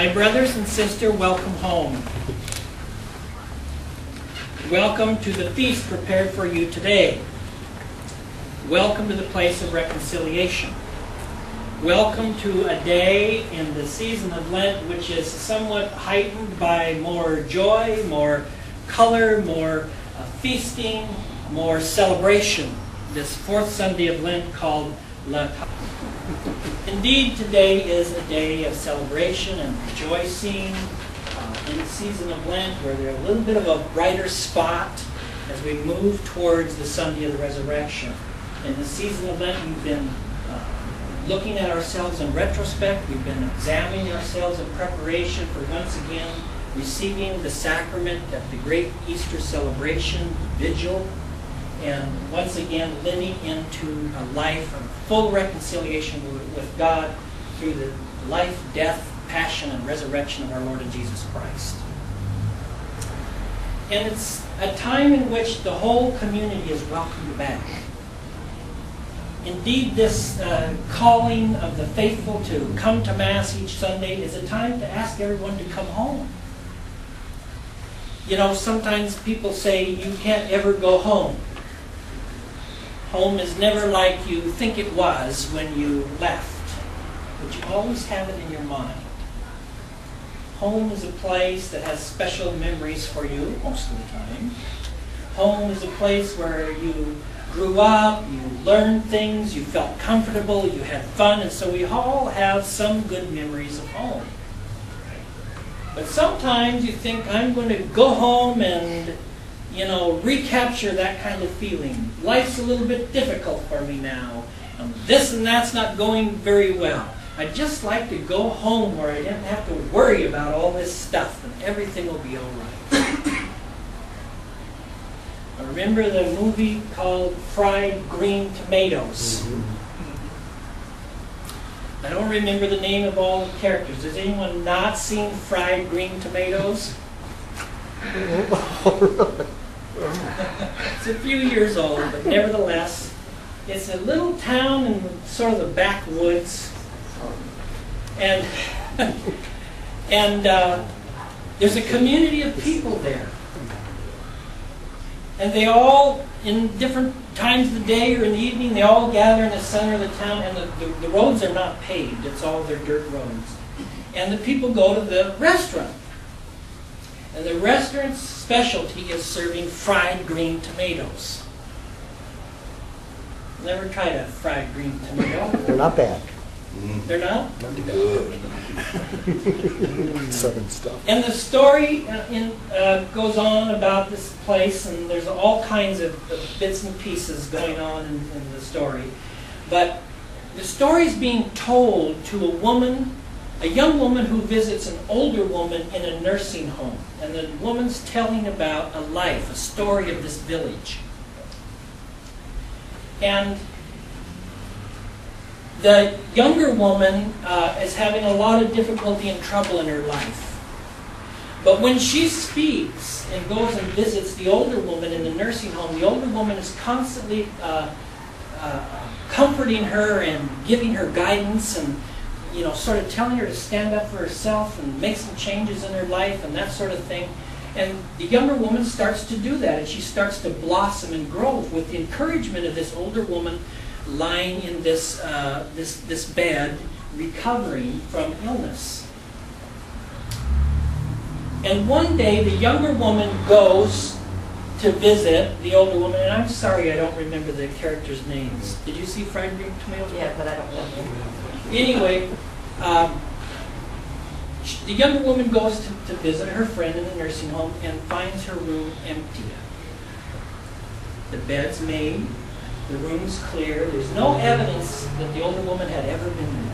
My brothers and sisters, welcome home. Welcome to the feast prepared for you today. Welcome to the place of reconciliation. Welcome to a day in the season of Lent which is somewhat heightened by more joy, more color, more feasting, more celebration. This fourth Sunday of Lent called Lent. Indeed, today is a day of celebration and rejoicing in the season of Lent, where there's a little bit of a brighter spot as we move towards the Sunday of the Resurrection. In the season of Lent, we've been looking at ourselves in retrospect. We've been examining ourselves in preparation for once again receiving the sacrament at the great Easter celebration, vigil, and once again living into a life of full reconciliation with God through the life, death, passion, and resurrection of our Lord and Jesus Christ. And it's a time in which the whole community is welcomed back. Indeed, this calling of the faithful to come to Mass each Sunday is a time to ask everyone to come home. You know, sometimes people say you can't ever go home. Home is never like you think it was when you left, but you always have it in your mind. Home is a place that has special memories for you most of the time. Home is a place where you grew up, you learned things, you felt comfortable, you had fun, and so we all have some good memories of home. But sometimes you think, I'm going to go home and, you know, recapture that kind of feeling. Life's a little bit difficult for me now. This and that's not going very well. I'd just like to go home where I didn't have to worry about all this stuff and everything will be all right. I remember the movie called Fried Green Tomatoes. I don't remember the name of all the characters. Has anyone not seen Fried Green Tomatoes? It's a few years old, but nevertheless, it's a little town in sort of the backwoods, and there's a community of people there, and they all, in different times of the day or in the evening, they all gather in the center of the town, and the roads are not paved; it's all their dirt roads, and the people go to the restaurant. And the restaurant's specialty is serving fried green tomatoes. Never tried a fried green tomato? They're not bad. They're not? Not too good. Southern stuff. And the story goes on about this place, and there's all kinds of bits and pieces going on in the story. But the story is being told to a young woman who visits an older woman in a nursing home. And the woman's telling about a life, a story of this village. And the younger woman is having a lot of difficulty and trouble in her life. But when she speaks and goes and visits the older woman in the nursing home, the older woman is constantly comforting her and giving her guidance and, you know, sort of telling her to stand up for herself and make some changes in her life and that sort of thing. And the younger woman starts to do that, and she starts to blossom and grow with the encouragement of this older woman lying in this bed, recovering from illness. And one day, the younger woman goes to visit the older woman, and I'm sorry I don't remember the characters' names. Did you see Fried Green Tomatoes? Yeah, but I don't know. Anyway, the younger woman goes to visit her friend in the nursing home and finds her room empty. The bed's made, the room's clear, there's no evidence that the older woman had ever been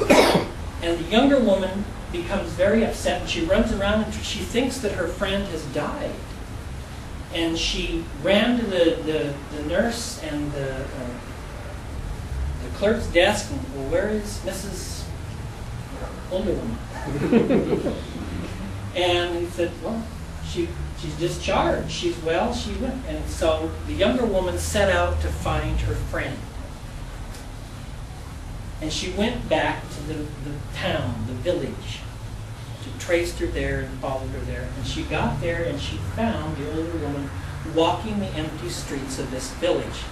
there. And the younger woman becomes very upset, and she runs around and she thinks that her friend has died. And she ran to the nurse and the clerk's desk, and, well, where is Mrs. Older Woman? And he said, well, she's discharged. She's well, she went. And so the younger woman set out to find her friend. And she went back to the town, the village. traced her there and followed her there. And she got there and she found the older woman walking the empty streets of this village.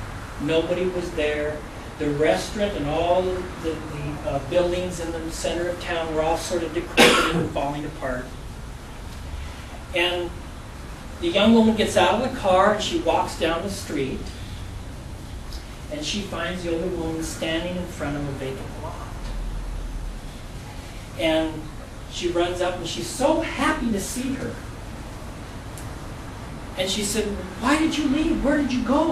Nobody was there. The restaurant and all the buildings in the center of town were all sort of decrepit and falling apart. And the young woman gets out of the car and she walks down the street. And she finds the older woman standing in front of a vacant lot. And she runs up and she's so happy to see her. And she said, "Why did you leave? Where did you go?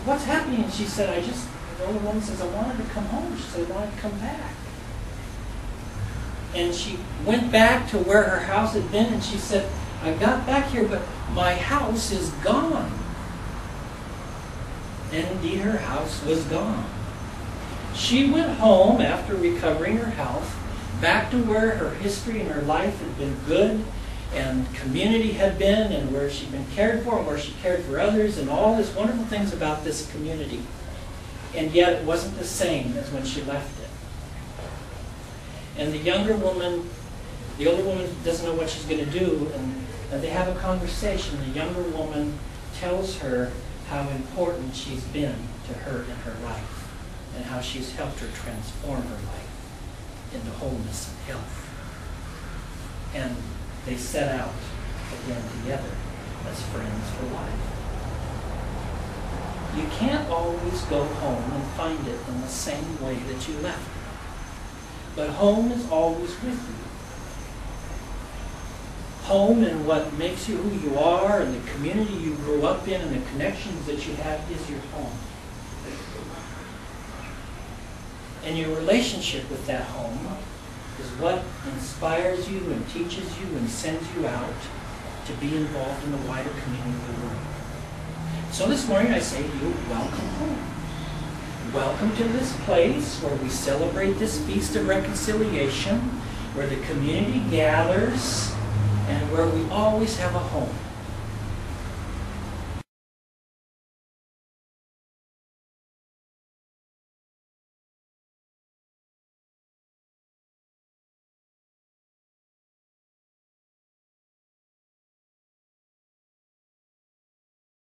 What's happening?" And she said, the older woman says, "I wanted to come home." She said, "I wanted to come back." And she went back to where her house had been and she said, "I got back here, but my house is gone." And indeed, her house was gone. She went home after recovering her health, back to where her history and her life had been good, and community had been, and where she'd been cared for, and where she cared for others, and all these wonderful things about this community. And yet it wasn't the same as when she left it. And the older woman doesn't know what she's going to do, and they have a conversation. The younger woman tells her how important she's been to her in her life, and how she's helped her transform her life into wholeness and health. And they set out again together as friends for life. You can't always go home and find it in the same way that you left it. But home is always with you. Home and what makes you who you are, and the community you grew up in, and the connections that you have is your home. And your relationship with that home is what inspires you and teaches you and sends you out to be involved in the wider community of the world. So this morning I say to you, welcome home. Welcome to this place where we celebrate this Feast of Reconciliation, where the community gathers, and where we always have a home.